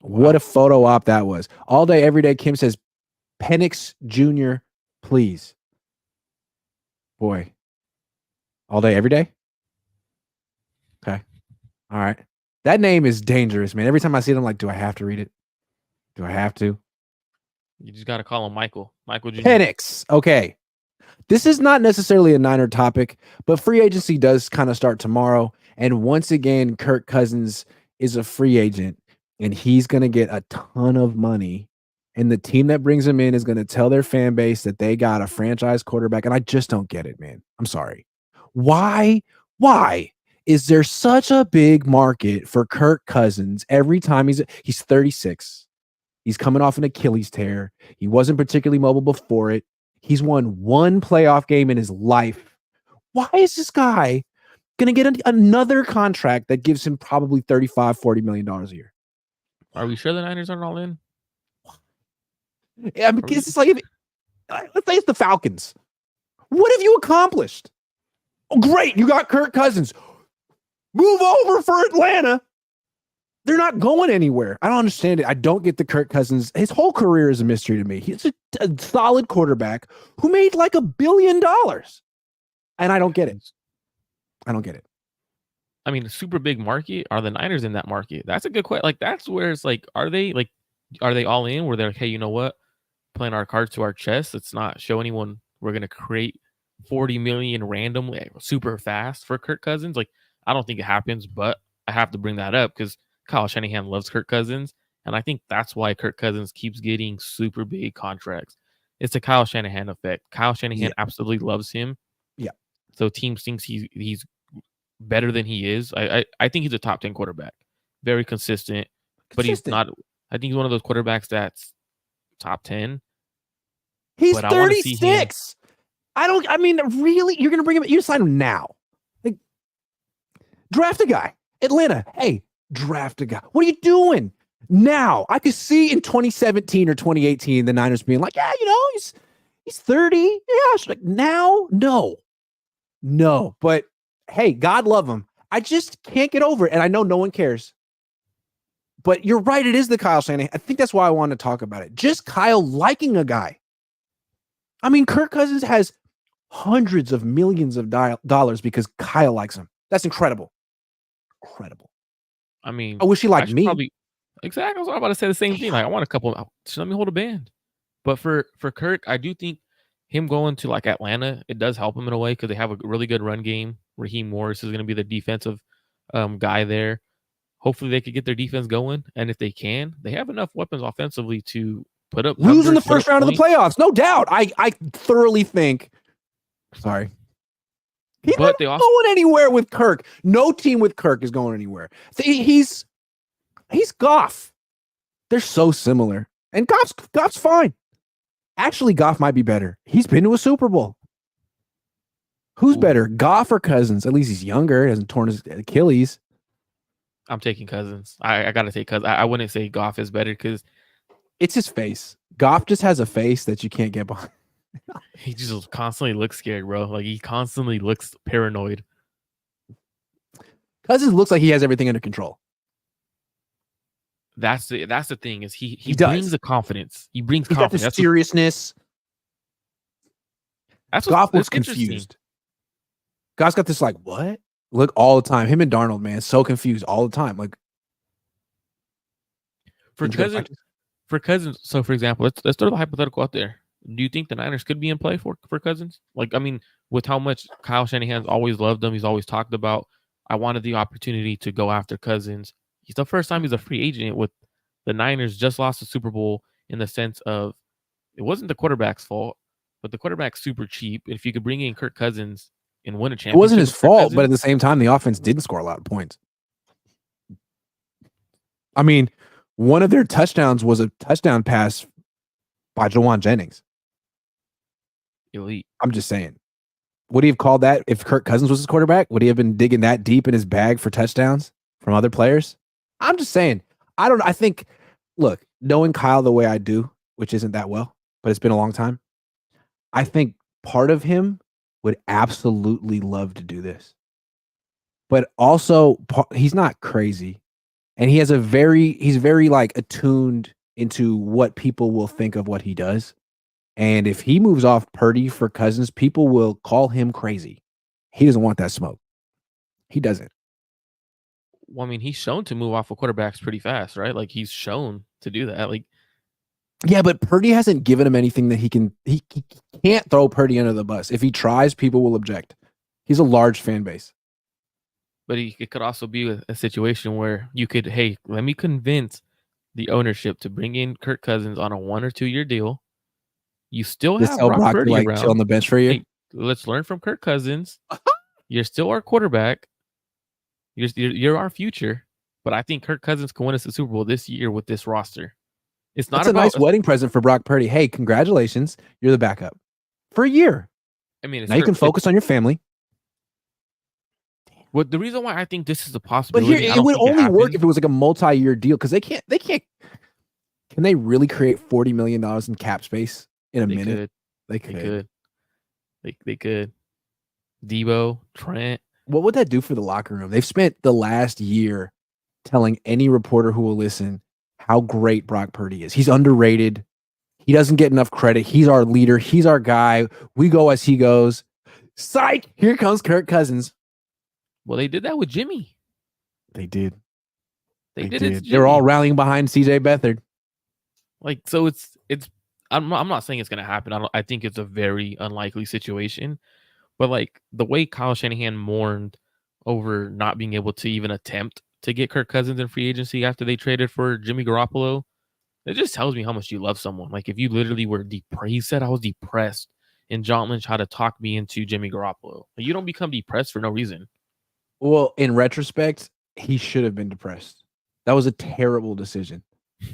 Wow. What a photo op that was. All day, every day, Kim says, Penix Jr., please. Boy. All day, every day? Okay. All right. That name is dangerous, man. Every time I see it, I'm like, do I have to read it? Do I have to? You just got to call him Michael Jr. Penix. Okay. This is not necessarily a Niner topic, but free agency does kind of start tomorrow. And once again, Kirk Cousins is a free agent, and he's going to get a ton of money. And the team that brings him in is going to tell their fan base that they got a franchise quarterback. And I just don't get it, man. I'm sorry. Why is there such a big market for Kirk Cousins every time he's 36? He's coming off an Achilles tear. He wasn't particularly mobile before it. He's won 1 playoff game in his life. Why is this guy going to get another contract that gives him probably $35-40 million a year? Are we sure the Niners aren't all in? Yeah, because it's like, let's say it's the Falcons. What have you accomplished? Oh, great. You got Kirk Cousins. Move over for Atlanta. They're not going anywhere. I don't understand it. I don't get the Kirk Cousins. His whole career is a mystery to me. He's a solid quarterback who made like $1 billion. And I don't get it. I mean, a super big market. Are the Niners in that market? That's a good question. Like, that's where it's like, are they all in? Where they're like, hey, you know what? Playing our cards to our chest. Let's not show anyone we're going to create 40 million randomly, super fast for Kirk Cousins. Like, I don't think it happens, but I have to bring that up because Kyle Shanahan loves Kirk Cousins, and I think that's why Kirk Cousins keeps getting super big contracts. It's a Kyle Shanahan effect. Kyle Shanahan absolutely loves him. Yeah. So teams thinks he's better than he is. I think he's a top 10 quarterback. Very consistent, but he's not. I think he's one of those quarterbacks that's top 10. He's 36. I mean, really? You're going to bring him? You sign him now. Like, draft a guy. Atlanta, hey, draft a guy. What are you doing now? I could see in 2017 or 2018 the Niners being like, yeah, he's 30. Yeah, like, now, no. But hey, God love him. I just can't get over it, and I know no one cares. But you're right, it is the Kyle Shanahan. I think that's why I want to talk about it. Just Kyle liking a guy. I mean, Kirk Cousins has hundreds of millions of dollars because Kyle likes him. That's incredible. I mean, I wish he liked me. Exactly. I was about to say the same thing. Like, I want a couple. Let me hold a band. But for Kirk, I do think him going to like Atlanta, it does help him in a way because they have a really good run game. Raheem Morris is going to be the defensive guy there. Hopefully, they could get their defense going, and if they can, they have enough weapons offensively to put up. Losing the first round of the playoffs, no doubt. I thoroughly think. Sorry. He's not going anywhere with Kirk. No team with Kirk is going anywhere. He's Goff. They're so similar. And Goff's fine. Actually, Goff might be better. He's been to a Super Bowl. Who's better, Goff or Cousins? At least he's younger. He hasn't torn his Achilles. I'm taking Cousins. I got to take Cousins. I wouldn't say Goff is better because It's his face. Goff just has a face that you can't get behind. He just constantly looks scared, bro. Like he constantly looks paranoid. Cousins looks like he has everything under control. That's the thing is he does. brings the confidence. He brings He's confidence. got the seriousness. Goff looks confused. Goff's got this like what? Look all the time. Him and Darnold, man, so confused all the time. Like for Cousins. So for example, let's throw the hypothetical out there. Do you think the Niners could be in play for Cousins? Like, I mean, with how much Kyle Shanahan's always loved him, he's always talked about, I wanted the opportunity to go after Cousins. He's the first time he's a free agent with the Niners just lost the Super Bowl in the sense of it wasn't the quarterback's fault, but the quarterback's super cheap. If you could bring in Kirk Cousins and win a championship. It wasn't his fault, but at the same time, the offense didn't score a lot of points. I mean, one of their touchdowns was a touchdown pass by Jawan Jennings. Elite. I'm just saying. Would he have called that if Kirk Cousins was his quarterback? Would he have been digging that deep in his bag for touchdowns from other players? I'm just saying. I think, look, knowing Kyle the way I do, which isn't that well, but it's been a long time, I think part of him would absolutely love to do this. But also, he's not crazy. And he's very like attuned into what people will think of what he does. And if he moves off Purdy for Cousins, people will call him crazy. He doesn't want that smoke. He doesn't. Well, I mean, he's shown to move off of quarterbacks pretty fast, right? Like he's shown to do that. Like, yeah, but Purdy hasn't given him anything that he can't throw Purdy under the bus. If he tries, people will object. He's a large fan base. But it could also be a situation where you could, hey, let me convince the ownership to bring in Kirk Cousins on a 1 or 2 year deal. You still have Brock Purdy like around. Chill on the bench for you. Hey, let's learn from Kirk Cousins. You're still our quarterback. You're our future. But I think Kirk Cousins can win us the Super Bowl this year with this roster. It's not a nice wedding present for Brock Purdy. Hey, congratulations. You're the backup for a year. I mean, now you can focus on your family. Well, the reason why I think this is a possibility, but here it would only work if it was like a multi-year deal because they can't. Can they really create $40 million in cap space in a minute? They could. They could. Debo, Trent. What would that do for the locker room? They've spent the last year telling any reporter who will listen how great Brock Purdy is. He's underrated. He doesn't get enough credit. He's our leader. He's our guy. We go as he goes. Psych! Here comes Kirk Cousins. Well, they did that with Jimmy. They did. They did. They were all rallying behind CJ Beathard. Like, so it's. I'm not saying it's going to happen. I think it's a very unlikely situation. But like the way Kyle Shanahan mourned over not being able to even attempt to get Kirk Cousins in free agency after they traded for Jimmy Garoppolo, it just tells me how much you love someone. Like if you literally were depressed, he said I was depressed, and John Lynch tried to talk me into Jimmy Garoppolo. Like, you don't become depressed for no reason. Well, in retrospect, he should have been depressed. That was a terrible decision,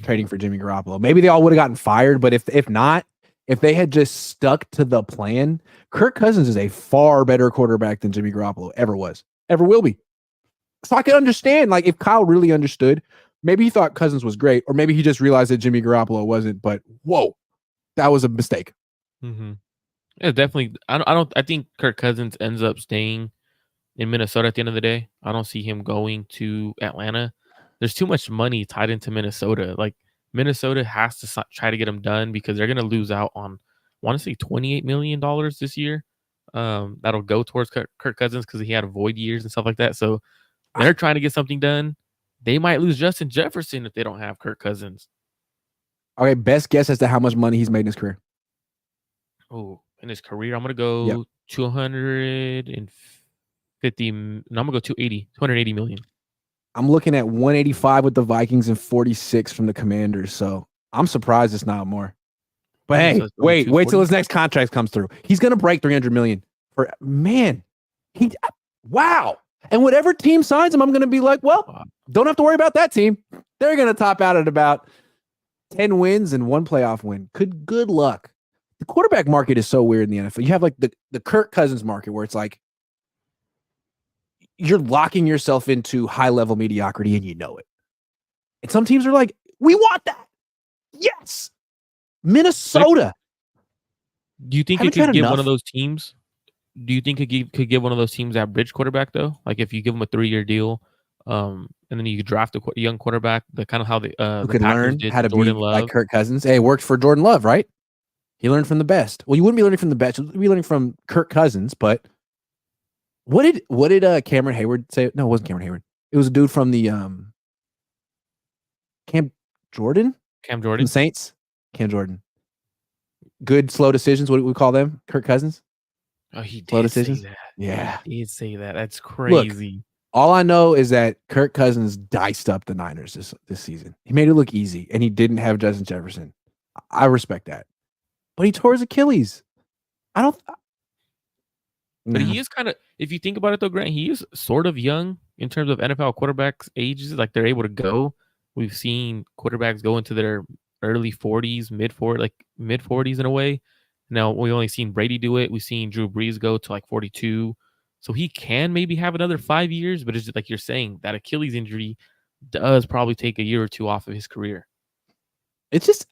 trading for Jimmy Garoppolo. Maybe they all would have gotten fired, but if not, if they had just stuck to the plan, Kirk Cousins is a far better quarterback than Jimmy Garoppolo ever was, ever will be. So I can understand, like, if Kyle really understood, maybe he thought Cousins was great, or maybe he just realized that Jimmy Garoppolo wasn't, but whoa, that was a mistake. Mm-hmm. Yeah, definitely. I think Kirk Cousins ends up staying in Minnesota at the end of the day. I don't see him going to Atlanta. There's too much money tied into Minnesota. Like, Minnesota has to try to get him done because they're going to lose out on, I want to say $28 million this year. That'll go towards Kirk Cousins because he had void years and stuff like that. So they're trying to get something done. They might lose Justin Jefferson if they don't have Kirk Cousins. Okay, best guess as to how much money he's made in his career. Oh, in his career, I'm going to go 250. No, I'm going to go 280 million. I'm looking at 185 with the Vikings and 46 from the Commanders. So I'm surprised it's not more. But hey, wait till his next contract comes through. He's going to break 300 million for, man. Wow. And whatever team signs him, I'm going to be like, well, don't have to worry about that team. They're going to top out at about 10 wins and 1 playoff win. Good luck. The quarterback market is so weird in the NFL. You have like the Kirk Cousins market where it's like you're locking yourself into high-level mediocrity and you know it. And some teams are like, we want that. Yes. Minnesota. Do you think Haven't it you could had give one enough? of those teams? Do you think it could give one of those teams that bridge quarterback though? Like if you give them a 3-year deal, and then you draft a young quarterback, the kind of how Who the could Packers learn did how to to Jordan be like Love. Kirk Cousins? Hey, it worked for Jordan Love, right? He learned from the best. Well, you wouldn't be learning from the best. You'd be learning from Kirk Cousins, but what did Cameron Hayward say? No, it wasn't Cameron Hayward. It was a dude from the Cam Jordan Cam from Jordan. the Saints. Cam Jordan. Good slow decisions. What do we call them? Kirk Cousins. Oh, he Slow did say decisions. that. Yeah. He did say that. That's Look, crazy. all I know is that Kirk Cousins diced up the Niners this season. He made it look easy, and he didn't have Justin Jefferson. I respect that, but he tore his Achilles. I don't. But he is kind of, if you think about it though, Grant, he is sort of young in terms of NFL quarterbacks' ages. Like they're able to go. We've seen quarterbacks go into their early 40s, mid 40s in a way. Now we've only seen Brady do it. We've seen Drew Brees go to like 42. So he can maybe have another 5 years, but it's just like you're saying, that Achilles injury does probably take a year or two off of his career. It's just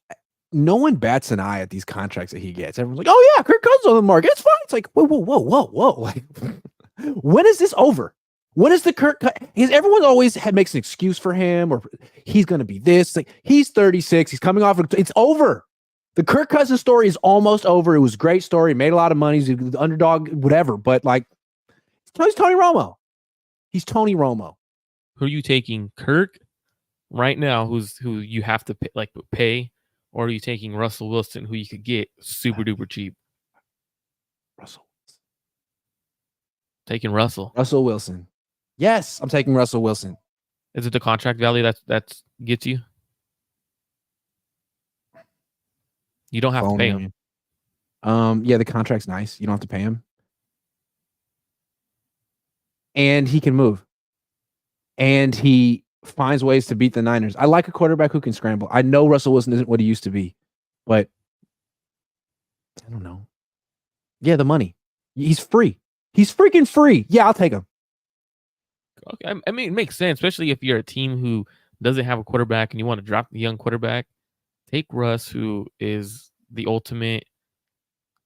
no one bats an eye at these contracts that he gets. Everyone's like, "Oh yeah, Kirk Cousins on the market. It's fine." It's like, whoa, whoa, whoa, whoa, whoa. Like, when is this over? When is the Kirk? Because everyone always makes an excuse for him, or he's going to be this. Like he's 36. He's coming off. It's over. The Kirk Cousins story is almost over. It was a great story. He made a lot of money. He's the underdog, whatever. But like, he's Tony Romo. He's Tony Romo. Who are you taking, Kirk, right now? Who you have to pay, or are you taking Russell Wilson, who you could get super duper cheap? Russell. Taking Russell. Russell Wilson. Yes, I'm taking Russell Wilson. Is it the contract value that gets you? You don't have to pay him. Yeah, the contract's nice. You don't have to pay him. And he can move. And he finds ways to beat the Niners. I like a quarterback who can scramble. I know Russell Wilson isn't what he used to be, but I don't know. Yeah, the money. He's free. He's freaking free. Yeah, I'll take him. Okay, I mean, it makes sense, especially if you're a team who doesn't have a quarterback and you want to drop the young quarterback. Take Russ, who is the ultimate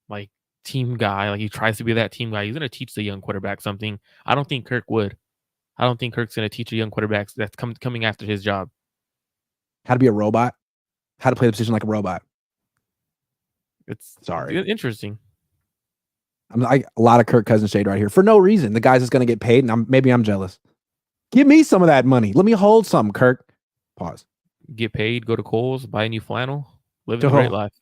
like team guy. Like he tries to be that team guy. He's going to teach the young quarterback something. I don't think Kirk would. I don't think Kirk's going to teach a young quarterback that's coming after his job. How to be a robot. How to play the position like a robot. It's sorry. Interesting. I'm like a lot of Kirk Cousins shade right here for no reason. The guy's just going to get paid, and maybe I'm jealous. Give me some of that money. Let me hold some, Kirk. Pause. Get paid, go to Kohl's, buy a new flannel, live a great life.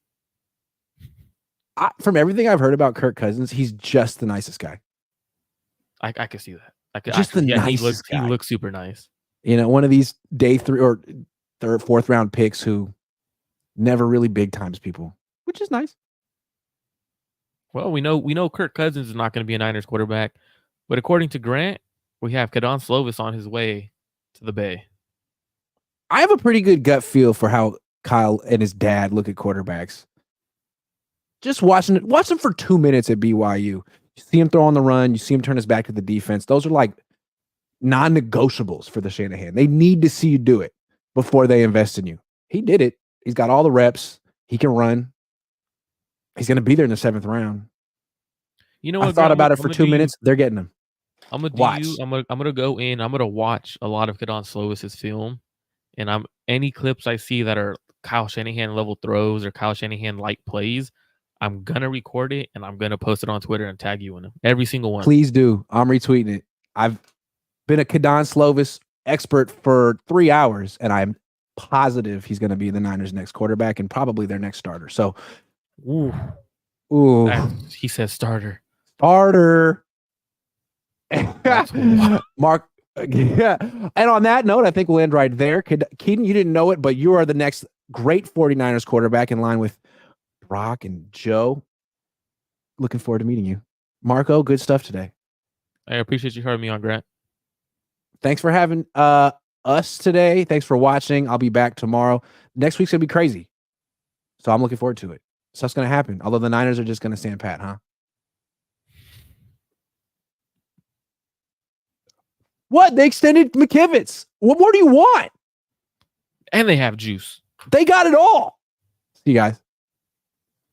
From everything I've heard about Kirk Cousins, he's just the nicest guy. I can see that. The nicest guy. He looks super nice. You know, one of these day 3 or 3rd, 4th round picks who never really big times people, which is nice. Well, we know Kirk Cousins is not going to be a Niners quarterback, but according to Grant, we have Kedon Slovis on his way to the Bay. I have a pretty good gut feel for how Kyle and his dad look at quarterbacks. Just watch him for 2 minutes at BYU. You see him throw on the run. You see him turn his back to the defense. Those are like non-negotiables for the Shanahan. They need to see you do it before they invest in you. He did it. He's got all the reps. He can run. He's going to be there in the 7th round. You know what? I thought about it for 2 minutes. They're getting him. I'm gonna go in. I'm gonna watch a lot of Kedon Slovis's film, and any clips I see that are Kyle Shanahan level throws or Kyle Shanahan like plays, I'm gonna record it and I'm gonna post it on Twitter and tag you in them. Every single one. Please do. I'm retweeting it. I've been a Kedon Slovis expert for 3 hours, and I'm positive he's going to be the Niners' next quarterback and probably their next starter. So, ooh. He says starter. Mark. Yeah. And on that note, I think we'll end right there. Kedon, you didn't know it, but you are the next great 49ers quarterback in line with Brock and Joe. Looking forward to meeting you. Marco, good stuff today. I appreciate you having me on, Grant. Thanks for having us today. Thanks for watching. I'll be back tomorrow. Next week's going to be crazy. So I'm looking forward to it. Stuff's going to happen. Although the Niners are just going to stand pat, huh? What? They extended McKivitz. What more do you want? And they have juice. They got it all. See you guys.